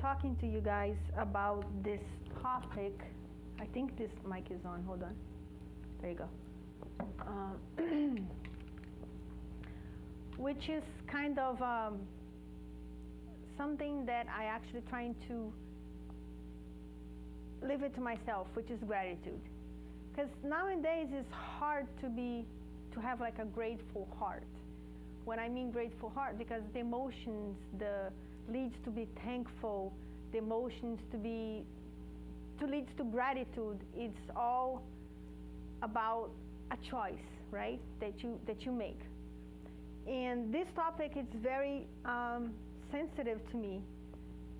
talking to you guys about this topic. I think this mic is on. Hold on. There you go. Which is kind of something that I actually trying to live it to myself, which is gratitude. Because nowadays it's hard to have like a grateful heart. When I mean grateful heart, because the emotions, the leads to be thankful, the emotions to leads to gratitude. It's all about a choice, right? That you make. And this topic is very sensitive to me,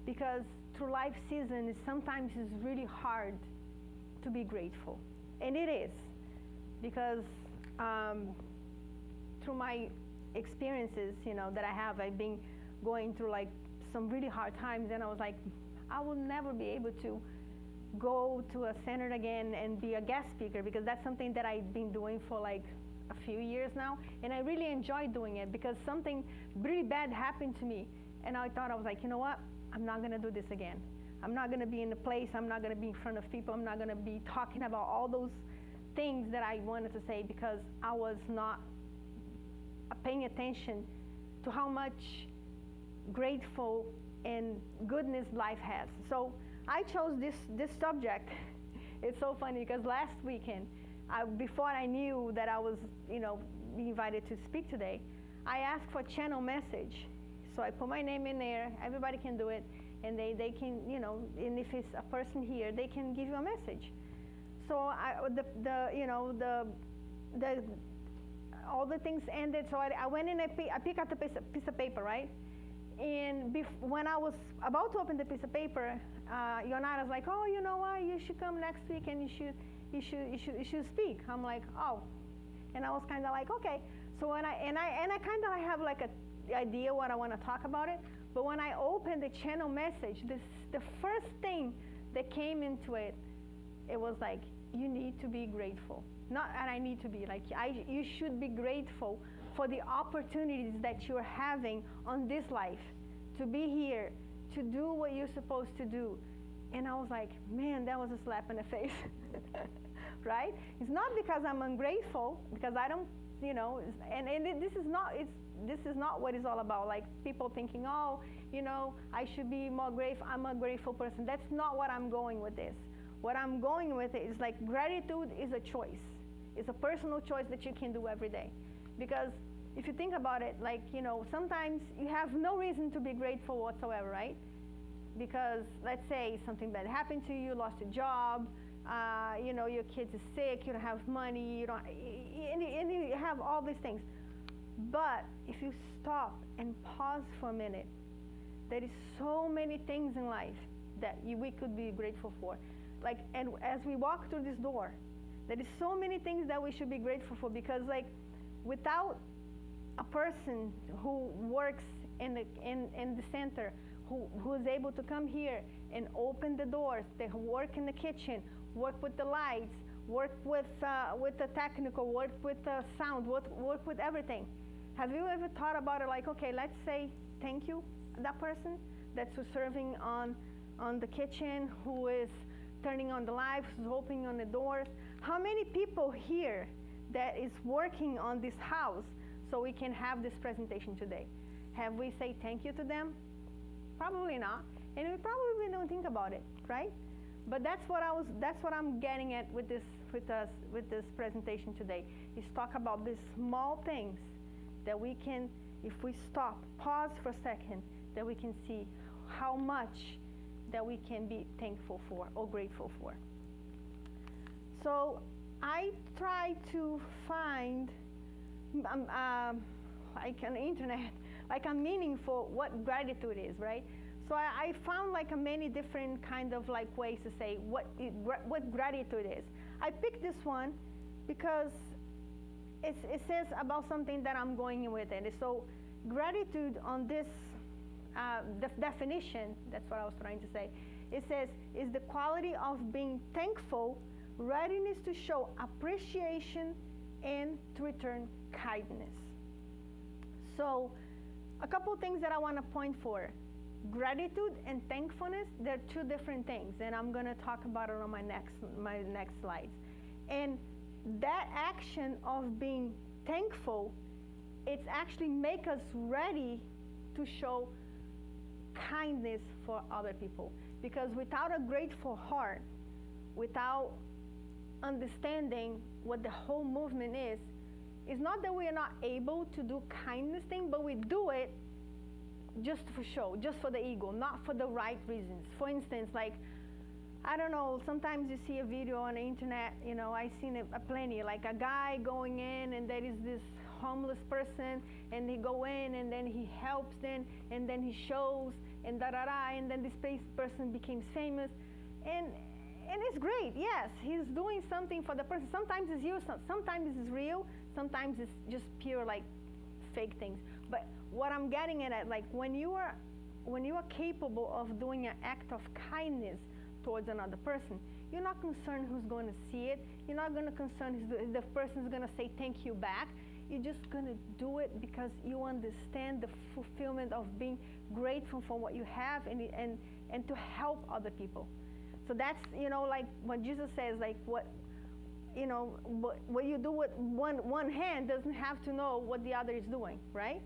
because through life seasons sometimes it's really hard to be grateful, and it is, because through my experiences, that I have, I've been going through like some really hard times, and I was like, I will never be able to go to a center again and be a guest speaker, because that's something that I've been doing for like a few years now, and I really enjoy doing it, because something really bad happened to me, and I thought, I was like, you know what, I'm not going to do this again. I'm not going to be in a place, I'm not going to be in front of people, I'm not going to be talking about all those things that I wanted to say, because I was not paying attention to how much grateful and goodness life has. So I chose this subject. It's so funny, because last weekend, before I knew that I was, being invited to speak today, I asked for a channel message. So I put my name in there. Everybody can do it, and they can, and if it's a person here, they can give you a message. So all the things ended. So I went in, I picked up the piece of paper, right? And when I was about to open the piece of paper, Yonara was like, "Oh, you know what? You should come next week, and you should speak." I'm like, "Oh," and I was kind of like, "Okay." So when I kind of have like a idea what I want to talk about it, but when I opened the channel message, the first thing that came into it, it was like, you need to be grateful. Not, and I need to be like, you should be grateful for the opportunities that you're having on this life, to be here, to do what you're supposed to do. And I was like, man, that was a slap in the face, right? It's not because I'm ungrateful, because I don't, this is not what it's all about. Like people thinking, oh, I should be more grateful. I'm a grateful person. That's not what I'm going with this. What I'm going with it is like, gratitude is a choice. It's a personal choice that you can do every day. Because if you think about it, like, sometimes you have no reason to be grateful whatsoever, right? Because let's say something bad happened to you, you lost your job, your kids are sick, you don't have money, and you have all these things. But if you stop and pause for a minute, there is so many things in life that we could be grateful for. Like, and as we walk through this door, there is so many things that we should be grateful for, because like, without a person who works in the center, who is able to come here and open the doors, they work in the kitchen, work with the lights, work with the technical, work with the sound, work with everything. Have you ever thought about it like, okay, let's say thank you, that person that's serving on the kitchen, who is turning on the lights, who's opening on the doors. How many people here that is working on this house so we can have this presentation today? Have we say thank you to them? Probably not, and we probably don't think about it, right? But that's what I'm getting at with this presentation today, is talk about these small things that we can, if we stop, pause for a second, that we can see how much that we can be thankful for or grateful for. So I try to find, like on the internet, like a meaning for what gratitude is, right? So I found like many different kind of like ways to say what gratitude is. I picked this one because it says about something that I'm going with it. So gratitude on this definition, that's what I was trying to say, it says, is the quality of being thankful, readiness to show appreciation, and to return kindness. So a couple things that I want to point for gratitude and thankfulness, they're two different things, and I'm going to talk about it on my next slides. And that action of being thankful, it's actually make us ready to show kindness for other people. Because without a grateful heart, without understanding what the whole movement is, it's not that we are not able to do kindness thing, but we do it just for show, just for the ego, not for the right reasons. For instance, like, I don't know, sometimes you see a video on the internet, you know, I've seen it plenty, like a guy going in and there is this homeless person and he go in and then he helps them and then he shows and da-da-da, and then this person becomes famous. And it's great, yes, he's doing something for the person. Sometimes it's you, sometimes it's real, sometimes it's just pure like fake things. But what I'm getting at, like when you are capable of doing an act of kindness towards another person, you're not concerned who's going to see it. You're not going to concern if the person's going to say thank you back. You're just going to do it because you understand the fulfillment of being grateful for what you have and to help other people. So that's, you know, like what Jesus says, like what you do with one hand doesn't have to know what the other is doing, right?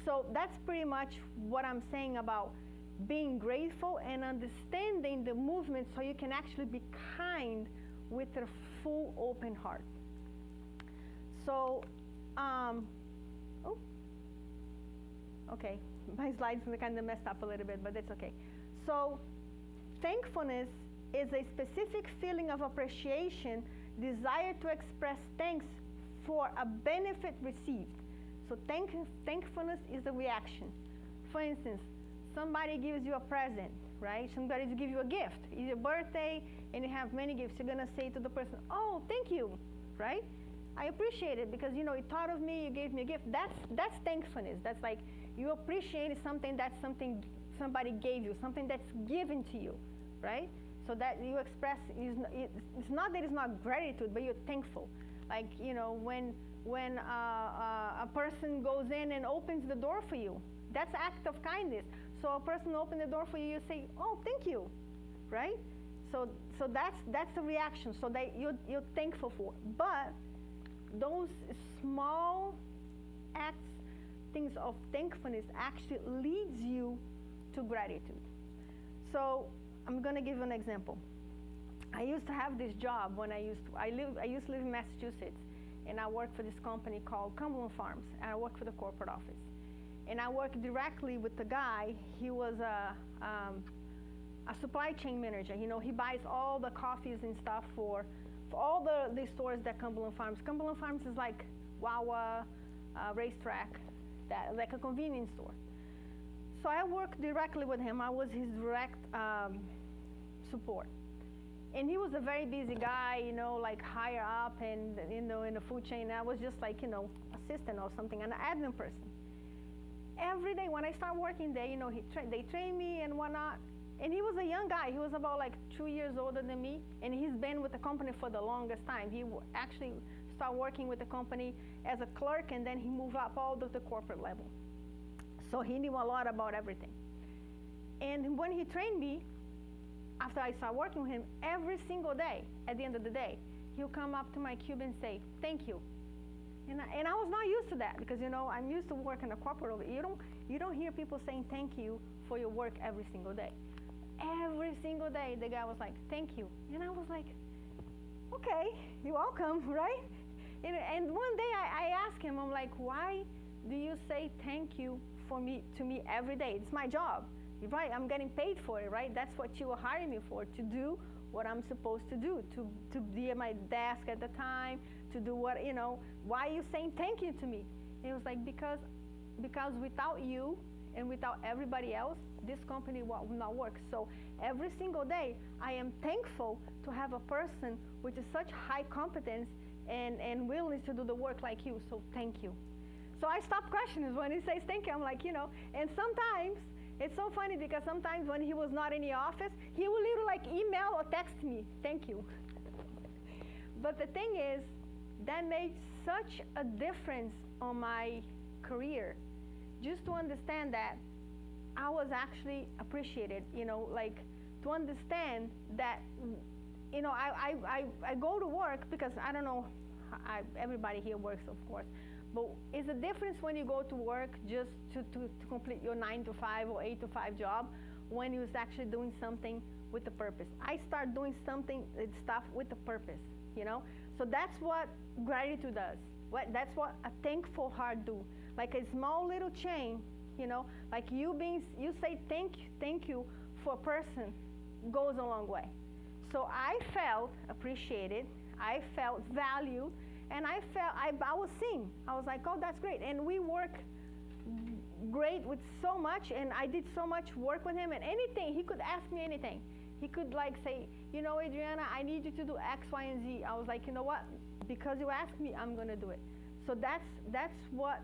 So that's pretty much what I'm saying about being grateful and understanding the movement so you can actually be kind with a full open heart. So, okay, my slides are kind of messed up a little bit, but that's okay. So, thankfulness is a specific feeling of appreciation, desire to express thanks for a benefit received. So thankfulness is a reaction. For instance, somebody gives you a present, right? Somebody gives you a gift. It's your birthday and you have many gifts. You're going to say to the person, oh, thank you, right? I appreciate it because, you know, you thought of me, you gave me a gift. That's thankfulness. That's like you appreciate something somebody gave you, something that's given to you, right? So that you express, it's not that it's not gratitude, but you're thankful. Like, you know, when a person goes in and opens the door for you, that's an act of kindness. So a person opens the door for you, you say, oh, thank you, right? So that's a reaction, so that you're thankful for. But those small acts, things of thankfulness actually leads you to gratitude. So I'm going to give you an example. I used to have this job when I used to live in Massachusetts, and I worked for this company called Cumberland Farms, and I worked for the corporate office. And I worked directly with the guy. He was a supply chain manager. You know, he buys all the coffees and stuff for all the stores that Cumberland Farms. Cumberland Farms is like Wawa, Racetrack, like a convenience store. So I worked directly with him. I was his direct support. And he was a very busy guy, you know, like higher up and, you know, in the food chain. I was just like, you know, assistant or something, an admin person. Every day when I start working there, you know, they train me and whatnot. And he was a young guy. He was about like 2 years older than me. And he's been with the company for the longest time. He actually started working with the company as a clerk, and then he moved up all to the corporate level. So he knew a lot about everything. And when he trained me, after I started working with him, every single day, at the end of the day, he'll come up to my cube and say, thank you. And I was not used to that because, you know, I'm used to working in a corporate. You don't hear people saying thank you for your work every single day. Every single day, the guy was like, thank you. And I was like, okay, you're welcome, right? And one day I asked him, I'm like, why do you say thank you to me every day? It's my job. Right, I'm getting paid for it, right? That's what you were hiring me for, to do what I'm supposed to do, to be at my desk at the time, to do what, you know, why are you saying thank you to me? And it was like, because without you and without everybody else, this company will not work. So every single day, I am thankful to have a person with such high competence and willingness to do the work like you, so thank you. So I stop questioning when he says thank you. I'm like, you know, and sometimes, it's so funny because sometimes when he was not in the office, he would literally like email or text me, thank you. But the thing is, that made such a difference on my career. Just to understand that I was actually appreciated, you know, like to understand that, you know, I go to work because I don't know, everybody here works, of course, but it's a difference when you go to work just to complete your 9 to 5 or 8 to 5 job, when you're actually doing something with a purpose. I start doing stuff with a purpose, you know? So that's what gratitude does. That's what a thankful heart do. Like a small little chain, you know, like you say thank you for a person goes a long way. So I felt appreciated, I felt valued, and I was seen. I was like, oh, that's great. And we work great with so much, and I did so much work with him, and anything, he could ask me anything. He could like say, you know, Adriana, I need you to do X, Y, and Z. I was like, you know what? Because you asked me, I'm going to do it. So that's what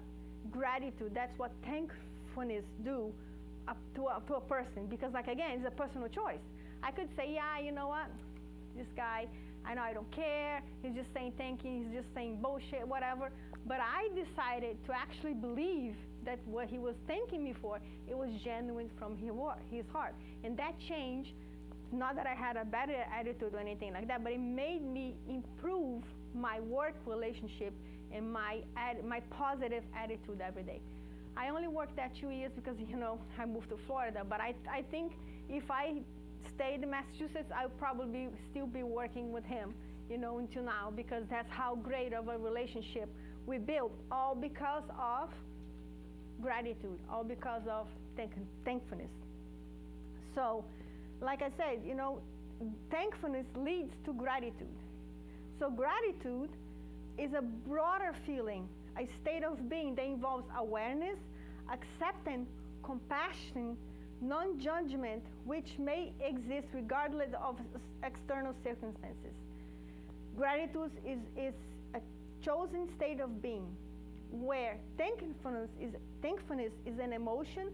gratitude, that's what thankfulness do up to a person. Because, like, again, it's a personal choice. I could say, yeah, you know what? This guy, I know I don't care. He's just saying thank you. He's just saying bullshit, whatever. But I decided to actually believe that what he was thanking me for, it was genuine from his heart. And that changed, not that I had a better attitude or anything like that, but it made me improve my work relationship and my positive attitude every day. I only worked that 2 years because, you know, I moved to Florida. But I think if I stayed in Massachusetts, I would probably still be working with him, you know, until now, because that's how great of a relationship we built, all because of gratitude, all because of thankfulness. So, like I said, you know, thankfulness leads to gratitude. So gratitude is a broader feeling, a state of being that involves awareness, acceptance, compassion, non-judgment, which may exist regardless of external circumstances. Gratitude is a chosen state of being, where thankfulness is an emotion,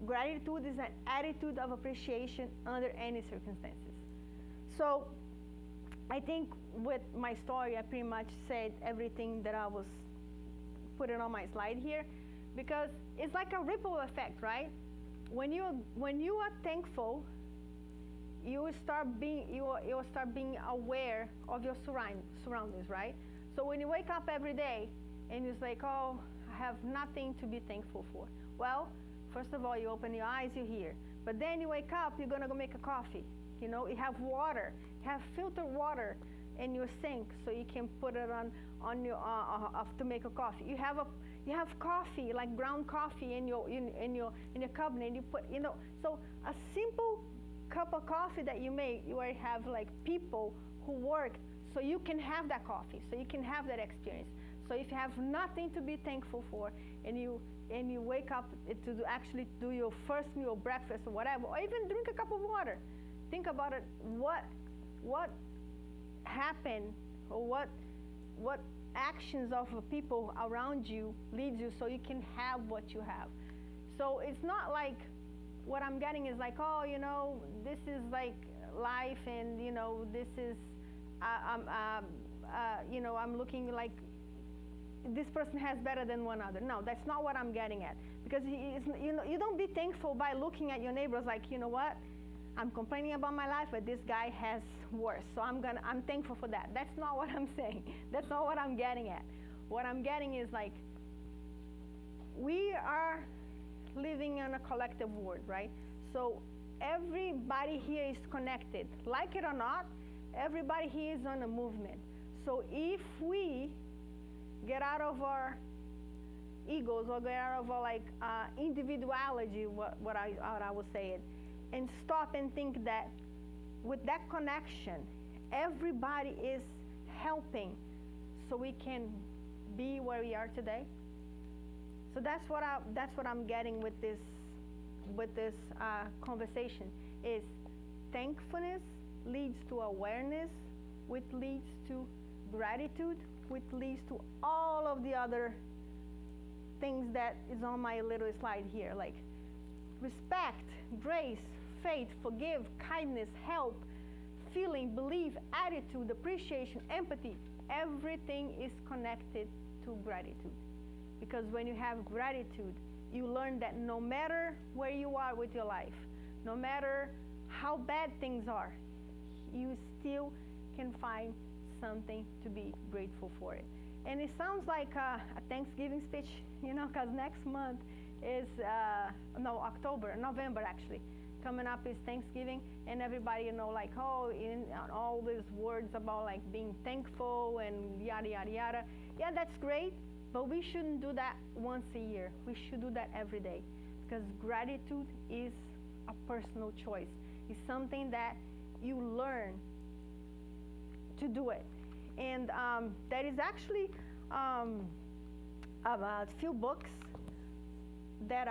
gratitude is an attitude of appreciation under any circumstances. So I think with my story, I pretty much said everything that I was putting on my slide here, because it's like a ripple effect, right? When you are thankful, you will start being aware of your surroundings, right? So when you wake up every day and it's like, oh, I have nothing to be thankful for. Well, first of all, you open your eyes, you hear. But then you wake up, you're gonna go make a coffee. You know, you have water, you have filtered water in your sink, so you can put it on your to make a coffee. You have coffee, like ground coffee in your cabinet. And you put, you know, so a simple cup of coffee that you make, you already have like people who work, so you can have that coffee, so you can have that experience. So if you have nothing to be thankful for, and you wake up to actually do your first meal, breakfast or whatever, or even drink a cup of water, think about it. What happened, or what actions of people around you leads you so you can have what you have. So it's not like, what I'm getting is like, oh, you know, this is like life, and you know, this is you know, I'm looking like this person has better than one other. No, that's not what I'm getting at. Because you know, you don't be thankful by looking at your neighbors like, you know what, I'm complaining about my life, but this guy has worse, so I'm thankful for that. That's not what I'm saying. That's not what I'm getting at. What I'm getting is like, we are living in a collective world, right? So everybody here is connected. Like it or not, everybody here is on a movement. So if we get out of our egos, or get out of our like individuality, what I would say it, and stop and think that with that connection, everybody is helping, so we can be where we are today. So that's what I'm getting with this conversation, is thankfulness leads to awareness, which leads to gratitude, which leads to all of the other things that is on my little slide here, like respect, grace, faith, forgive, kindness, help, feeling, belief, attitude, appreciation, empathy. Everything is connected to gratitude. Because when you have gratitude, you learn that no matter where you are with your life, no matter how bad things are, you still can find something to be grateful for it. And it sounds like a Thanksgiving speech, because next month is, November actually. Coming up is Thanksgiving, and everybody, like, all these words about like being thankful and yada, yada, yada. Yeah, that's great, but we shouldn't do that once a year. We should do that every day, because gratitude is a personal choice. It's something that you learn to do it. And there is actually a few books that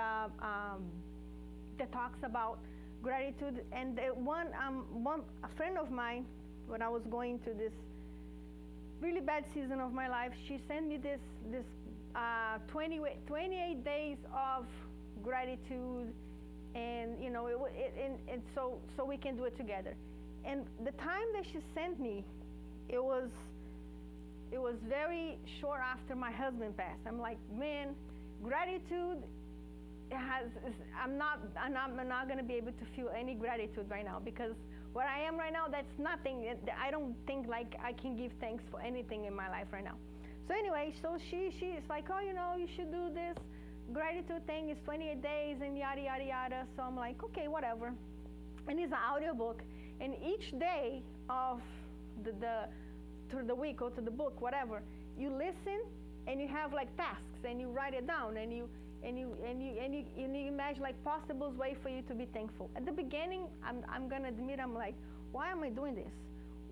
talks about gratitude. And a friend of mine, when I was going through this really bad season of my life, she sent me this 28 days of gratitude, and so we can do it together. And the time that she sent me, it was very short after my husband passed. I'm like, man, gratitude I'm not going to be able to feel any gratitude right now, because where I am right now, that's nothing. I don't think like I can give thanks for anything in my life right now. So anyway, so she's like, you should do this gratitude thing. It's 28 days and yada, yada, yada. So I'm like, okay, whatever. And it's an audiobook. And each day of through the week or to the book, whatever, you listen and you have like tasks and you write it down and you imagine like possible way for you to be thankful. At the beginning, I'm gonna admit, I'm like, why am I doing this?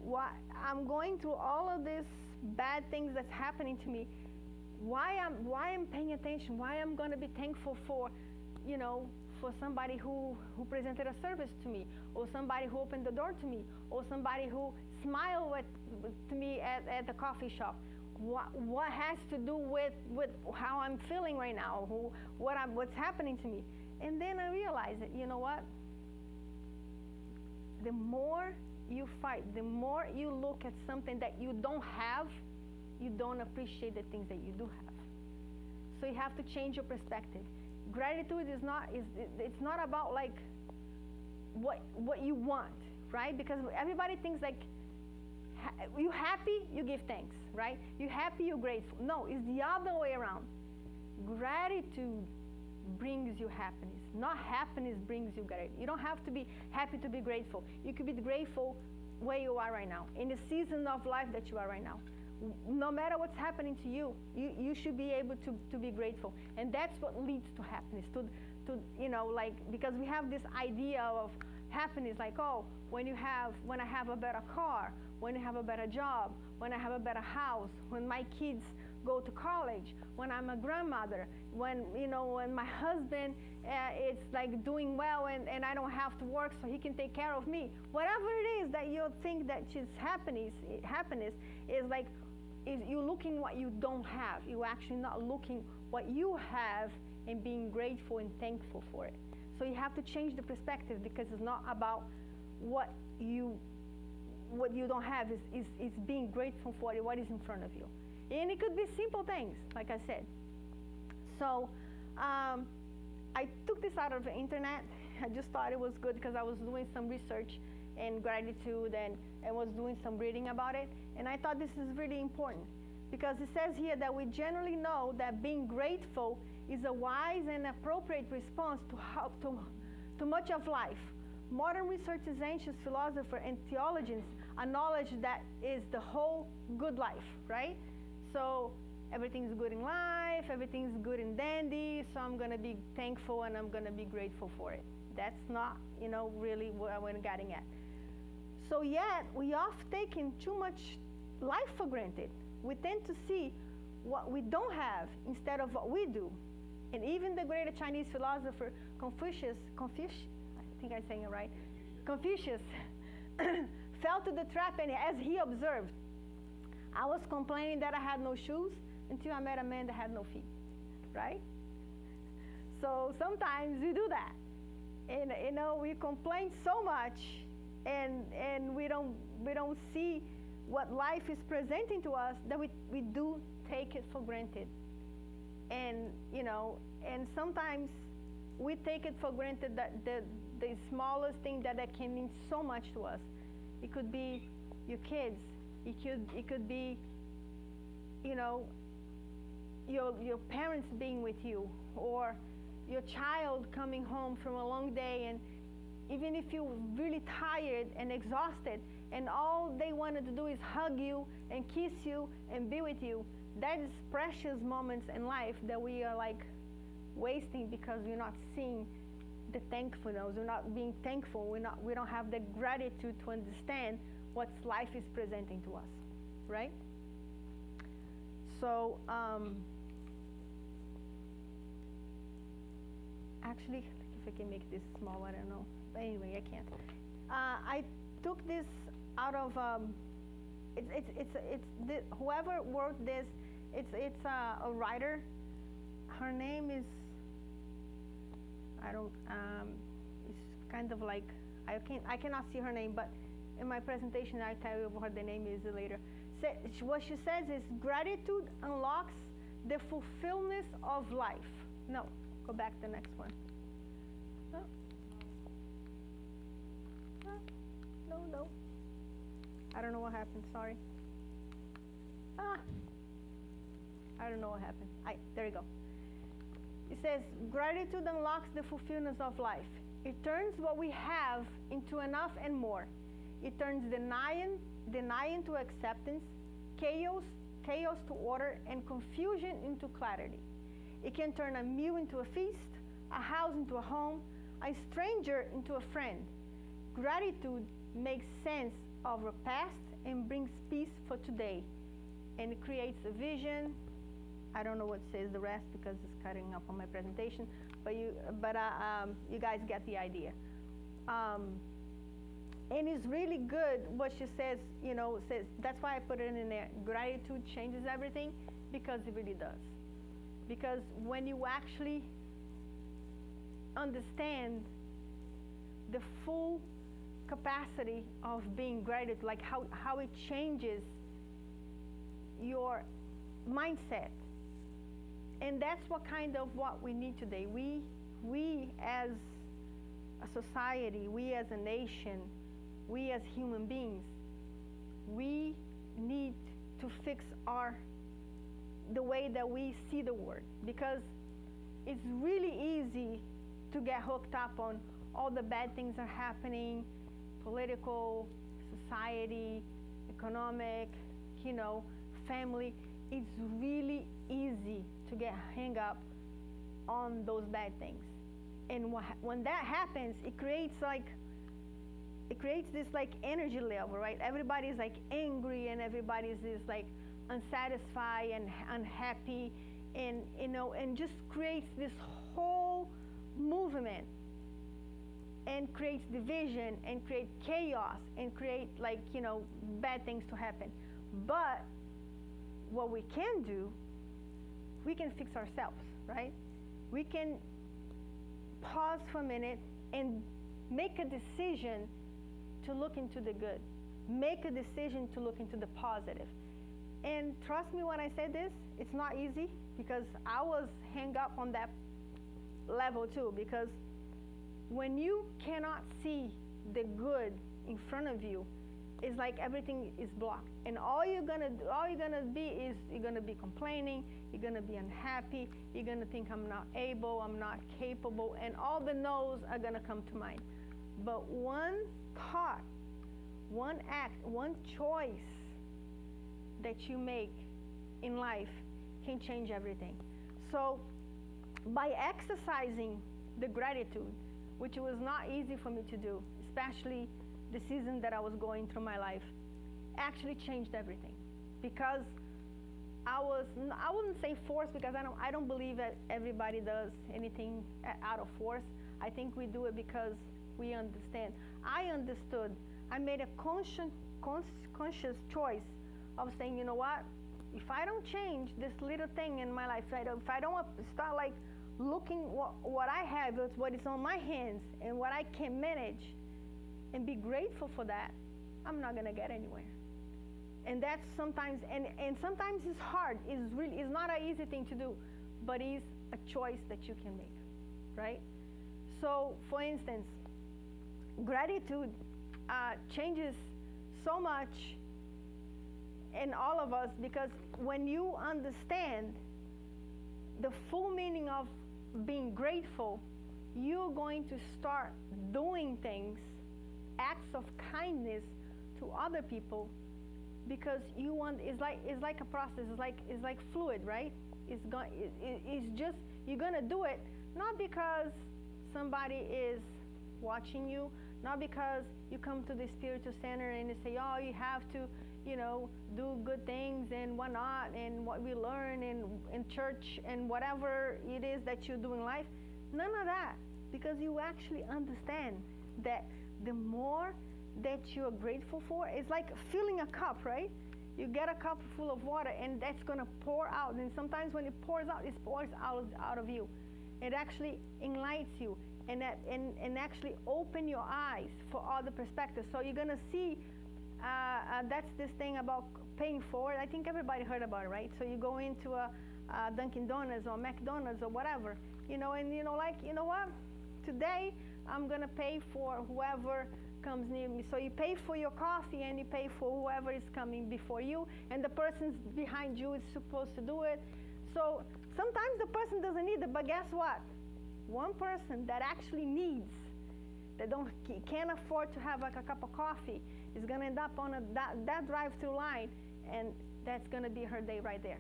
Why I'm going through all of these bad things that's happening to me? Why I'm paying attention? Why I'm gonna be thankful for, for somebody who presented a service to me, or somebody who opened the door to me, or somebody who smiled to me at the coffee shop. What has to do with how I'm feeling right now, what's happening to me? And then I realized that, you know what? The more you fight, the more you look at something that you don't have, you don't appreciate the things that you do have. So you have to change your perspective. Gratitude is not about like what you want, right? Because everybody thinks like, you happy, you give thanks, right? You happy, you're grateful. No, it's the other way around. Gratitude brings you happiness. Not happiness brings you gratitude. You don't have to be happy to be grateful. You could be grateful where you are right now, in the season of life that you are right now. No matter what's happening to you, you should be able to be grateful. And that's what leads to happiness. Because we have this idea of happiness, like, when I have a better car, when I have a better job, when I have a better house, when my kids go to college, when I'm a grandmother, when my husband is like doing well and I don't have to work so he can take care of me. Whatever it is that you think that is happiness is like, is you looking what you don't have. You're actually not looking what you have and being grateful and thankful for it. So you have to change the perspective, because it's not about what you don't have, is being grateful for what is in front of you. And it could be simple things, like I said. So I took this out of the internet. I just thought it was good because I was doing some research in gratitude and was doing some reading about it. And I thought this is really important, because it says here that we generally know that being grateful is a wise and appropriate response to much of life. Modern researchers, ancient philosophers, and theologians acknowledge that is the whole good life, right? So everything's good in life, everything's good and dandy, so I'm going to be thankful and I'm going to be grateful for it. That's not, really what I'm getting at. So yet, we often taken too much life for granted. We tend to see what we don't have instead of what we do. And even the great Chinese philosopher Confucius, I think I'm saying it right, Confucius fell to the trap, and as he observed, I was complaining that I had no shoes until I met a man that had no feet, right? So sometimes we do that. And we complain so much, and we don't see what life is presenting to us, that we do take it for granted. And And sometimes we take it for granted that the smallest thing that can mean so much to us. It could be your kids. It could be, you know, your parents being with you, or your child coming home from a long day, and even if you're really tired and exhausted, and all they wanted to do is hug you and kiss you and be with you, that is precious moments in life that we are like wasting because we're not seeing the thankfulness. We're not being thankful. We don't have the gratitude to understand what life is presenting to us, right? So actually, if I can make this small, I don't know. But anyway, I can't. I took this out of whoever wrote this. It's a writer. Her name is, it's kind of like, I cannot see her name, but in my presentation I tell you what the name is later. What she says is, gratitude unlocks the fulfillment of life. No, go back to the next one. No. I don't know what happened, sorry. I don't know what happened. There you go. It says, gratitude unlocks the fulfillment of life. It turns what we have into enough and more. It turns denying to acceptance, chaos to order, and confusion into clarity. It can turn a meal into a feast, a house into a home, a stranger into a friend. Gratitude makes sense of our past and brings peace for today. And it creates a vision. I don't know what says the rest because it's cutting up on my presentation, but you guys get the idea. And it's really good what she says, says, that's why I put it in there. Gratitude changes everything, because it really does. Because when you actually understand the full capacity of being gratitude, like how it changes your mindset. And that's what we need today. We as a society, we as a nation, we as human beings, we need to fix the way that we see the world, because it's really easy to get hooked up on all the bad things are happening, political, society, economic, family. It's really easy to get hung up on those bad things. And when that happens, it creates this like energy level, right? Everybody's like angry, and everybody's this like unsatisfied and unhappy, and and just creates this whole movement, and creates division, and create chaos, and create bad things to happen. But what we can do, we can fix ourselves, right? We can pause for a minute and make a decision to look into the good. Make a decision to look into the positive. And trust me when I say this, it's not easy, because I was hung up on that level too, because when you cannot see the good in front of you, it's like everything is blocked. And all you're gonna be is, you're gonna be complaining, you're gonna be unhappy, you're gonna think I'm not able, I'm not capable, and all the no's are gonna come to mind. But one thought, one act, one choice that you make in life can change everything. So by exercising the gratitude, which was not easy for me to do, especially the season that I was going through my life, actually changed everything. Because I wouldn't say forced, because I don't believe that everybody does anything out of force. I think we do it because we understand. I understood. I made a conscious choice of saying, you know what? If I don't change this little thing in my life, if I don't start like looking what I have, what is on my hands, and what I can manage, and be grateful for that, I'm not gonna get anywhere. And that's sometimes, and sometimes it's hard. It's not an easy thing to do, but it's a choice that you can make, right? So, for instance, gratitude changes so much in all of us, because when you understand the full meaning of being grateful, you're going to start doing things, acts of kindness to other people, because you want. It's like a process. It's like fluid, right? It's just, you're gonna do it not because somebody is watching you, not because you come to the spiritual center and they say, oh, you have to, do good things and whatnot, and what we learn in church and whatever it is that you do in life. None of that, because you actually understand that the more that you're grateful for, it's like filling a cup, right? You get a cup full of water, and that's going to pour out. And sometimes when it pours out, it pours out of you. It actually enlightens you and actually open your eyes for other perspectives. So you're going to see, that's this thing about paying forward. I think everybody heard about it, right? So you go into a Dunkin' Donuts or McDonald's or whatever, and what? Today I'm going to pay for whoever comes near me. So you pay for your coffee, and you pay for whoever is coming before you, and the person behind you is supposed to do it. So sometimes the person doesn't need it, but guess what? One person that actually needs, that can't afford to have like a cup of coffee, is going to end up on that drive-through line, and that's going to be her day right there.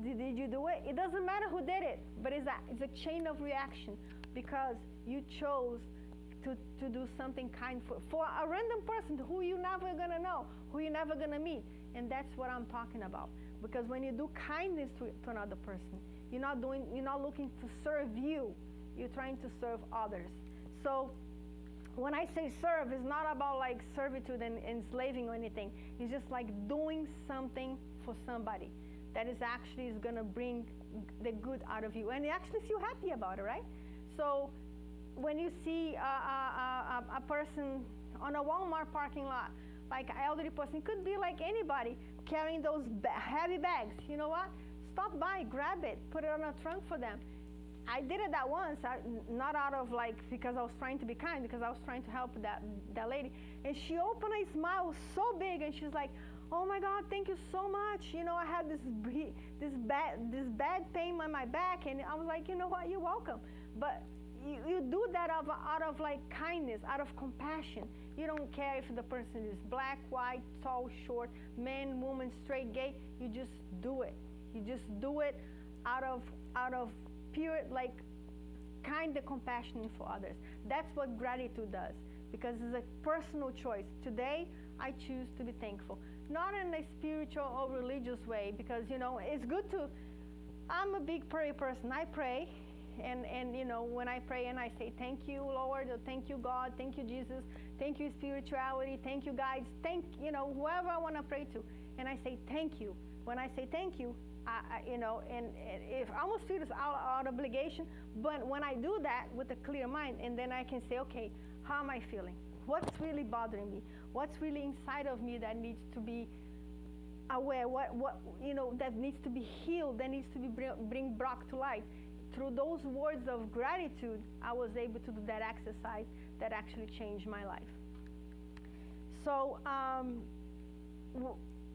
Did you do it? It doesn't matter who did it, but it's a chain of reaction, because you chose to do something kind for a random person who you're never going to know, who you're never going to meet. And that's what I'm talking about. Because when you do kindness to another person, you're not looking to serve you. You're trying to serve others. So when I say serve, it's not about like servitude and enslaving or anything. It's just like doing something for somebody that is going to bring the good out of you, and you actually feel happy about it, right? So when you see a person on a Walmart parking lot, like an elderly person, it could be like anybody, carrying those heavy bags, you know what? Stop by, grab it, put it on a trunk for them. I did it that once, not out of because I was trying to be kind, because I was trying to help that lady. And she opened a smile so big, and she's like, oh my God, thank you so much. I had this bad pain on my back, and I was like, you know what, you're welcome. But you do that out of like kindness, out of compassion. You don't care if the person is black, white, tall, short, man, woman, straight, gay. You just do it. You just do it out of pure kind of compassion for others. That's what gratitude does, because it's a personal choice. Today, I choose to be thankful. Not in a spiritual or religious way, because, it's good to, I'm a big prayer person. I pray, and when I pray and I say, thank you, Lord, or thank you, God, thank you, Jesus, thank you, spirituality, thank you, guides, whoever I want to pray to, and I say thank you. When I say thank you, and if I almost feel this out of obligation, but when I do that with a clear mind, and then I can say, okay, how am I feeling? What's really bothering me? What's really inside of me that needs to be aware? What that needs to be healed, that needs to be brought to light? Through those words of gratitude, I was able to do that exercise that actually changed my life. So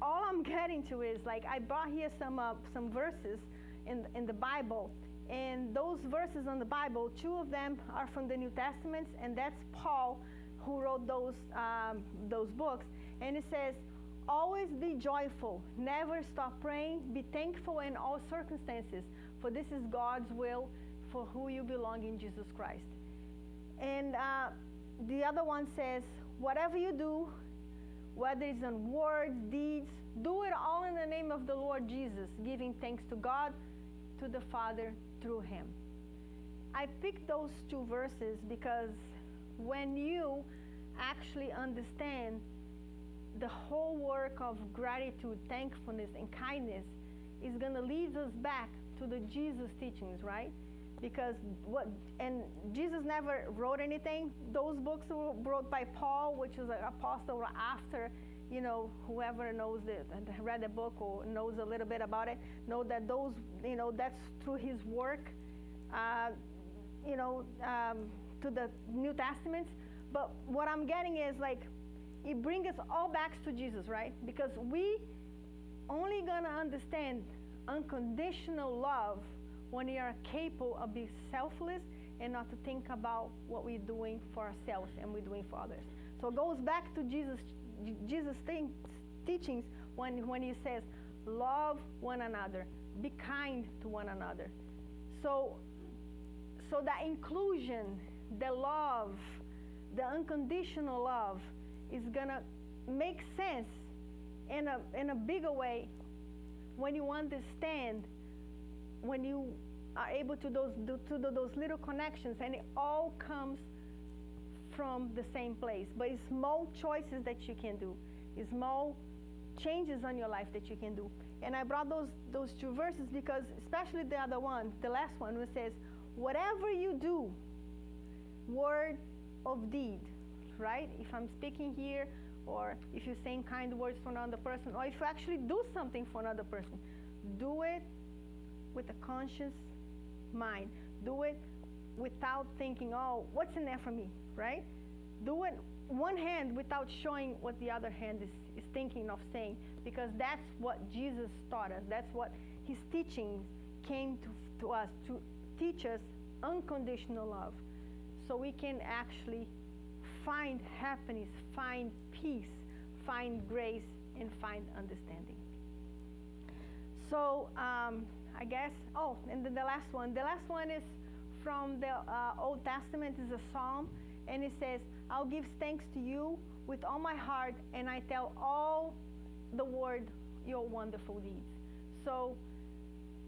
all I'm getting to is, I brought here some verses in the Bible, and those verses in the Bible, 2 of them are from the New Testament, and that's Paul who wrote those books. And it says, always be joyful, never stop praying, be thankful in all circumstances, for this is God's will for who you belong in Jesus Christ. And the other one says, whatever you do, whether it's in words, deeds, do it all in the name of the Lord Jesus, giving thanks to God, to the Father through him. I picked those 2 verses because when you actually understand the whole work of gratitude, thankfulness, and kindness, is going to lead us back to the Jesus teachings, right? Because Jesus never wrote anything. Those books were wrote by Paul, which is an apostle after, whoever knows it and read the book or knows a little bit about it, know that those, that's through his work. uh, to the New Testament. But what I'm getting is like, it brings us all back to Jesus, right? Because we only gonna understand unconditional love when we are capable of being selfless and not to think about what we're doing for ourselves and we're doing for others. So it goes back to Jesus' teachings when he says, love one another, be kind to one another. So that inclusion, the love, the unconditional love is gonna make sense in a bigger way when you understand, when you are able to do those little connections, and it all comes from the same place. But it's small choices that you can do. It's small changes on your life that you can do. And I brought those two verses because, especially the other one, the last one, which says, whatever you do, word of deed, right? If I'm speaking here, or if you're saying kind words for another person, or if you actually do something for another person, do it with a conscious mind. Do it without thinking, oh, what's in there for me, right? Do it one hand without showing what the other hand is thinking of saying, because that's what Jesus taught us. That's what his teachings came to us, to teach us unconditional love, so we can actually find happiness, find peace, find grace, and find understanding. So I guess, and then the last one is from the Old Testament. Is a psalm, and it says, I'll give thanks to you with all my heart, and I tell all the world your wonderful deeds. So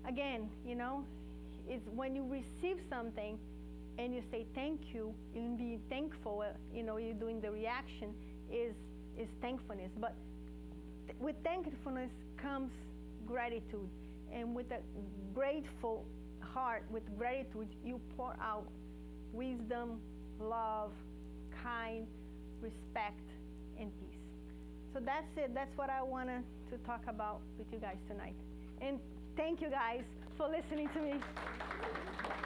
again, it's when you receive something and you say thank you, and be thankful, you're doing the reaction is thankfulness. But with thankfulness comes gratitude. And with a grateful heart, with gratitude, you pour out wisdom, love, kind, respect, and peace. So that's it. That's what I wanted to talk about with you guys tonight. And thank you guys for listening to me.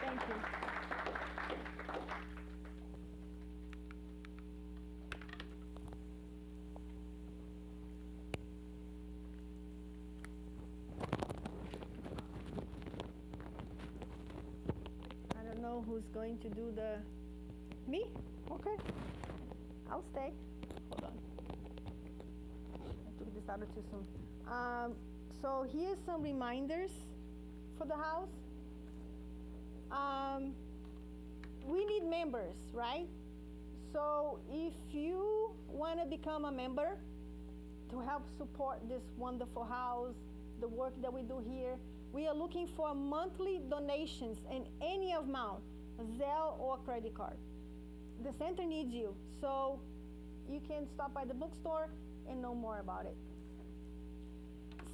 Thank you. Who's going to do me? Okay, I'll stay. Hold on, I took this out too soon. So here's some reminders for the house. We need members, right? So if you want to become a member to help support this wonderful house, the work that we do here, we are looking for monthly donations in any amount, Zelle or credit card. The center needs you, so you can stop by the bookstore and know more about it.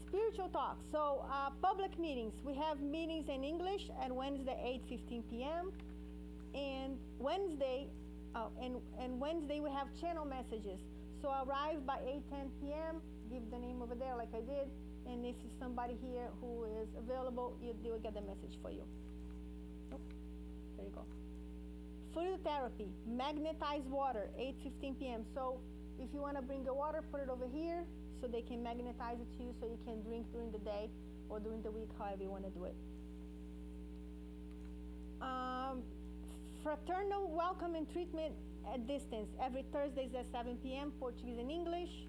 Spiritual talk. So public meetings. We have meetings in English at Wednesday, 8:15 p.m. And Wednesday we have channel messages. So arrive by 8:10 p.m. Give the name over there like I did. And if there's somebody here who is available, they will get the message for you. Oh, there you go. Fluid therapy, magnetized water, 8:15 p.m. So if you want to bring your water, put it over here so they can magnetize it to you so you can drink during the day or during the week, however you want to do it. Fraternal welcome and treatment at distance, every Thursdays at 7 p.m., Portuguese and English.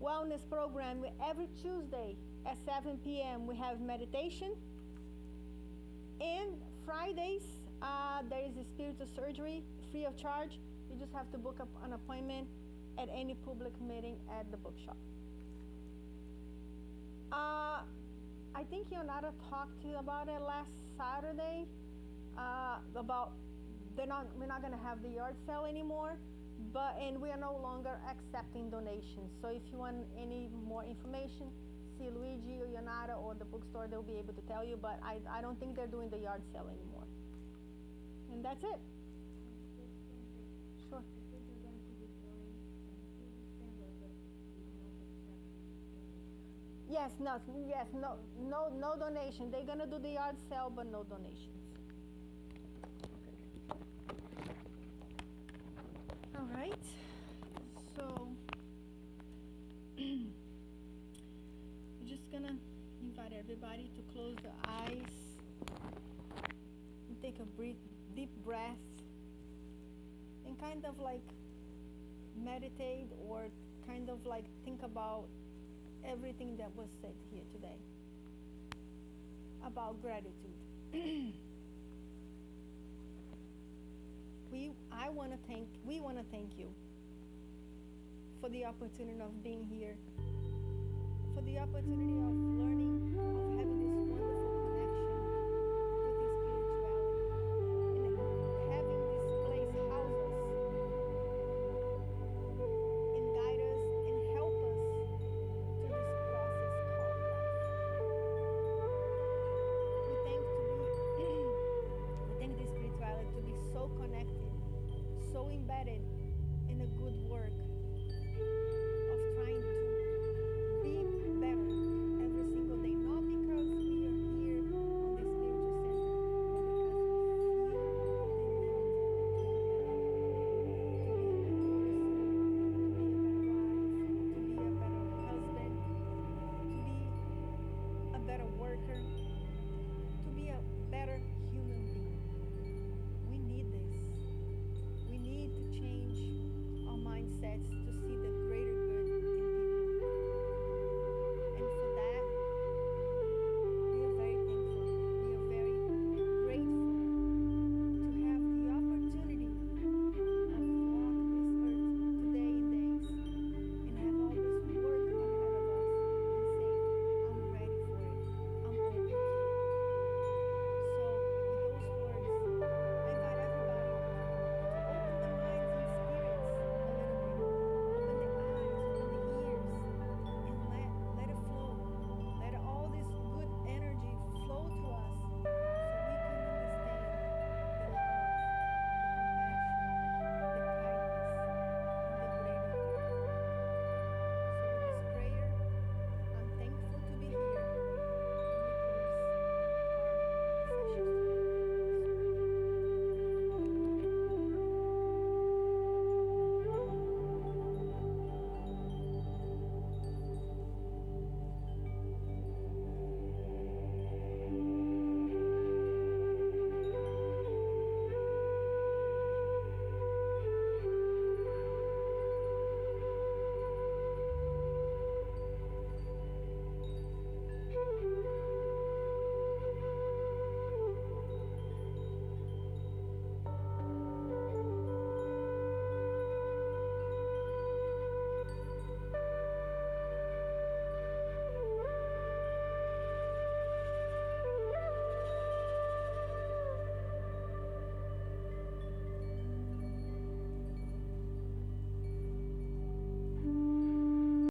Wellness program, every Tuesday at 7 p.m. we have meditation. And Fridays, there is a spiritual surgery, free of charge. You just have to book up an appointment at any public meeting at the bookshop. I think Leonardo talked to you about it last Saturday, about we're not going to have the yard sale anymore. And we are no longer accepting donations. So if you want any more information, see Luigi or Leonardo or the bookstore, they'll be able to tell you. But I don't think they're doing the yard sale anymore. And that's it. Sure. No donation. They're gonna do the yard sale, but no donations. everybody to close the eyes and take a deep breath and kind of like meditate or kind of like think about everything that was said here today about gratitude. we want to thank you for the opportunity of being here, for the opportunity of learning, of having this wonderful connection with the spirituality, and having this place house us and guide us and help us through this process called life. We thank the spirituality to be so connected, so embedded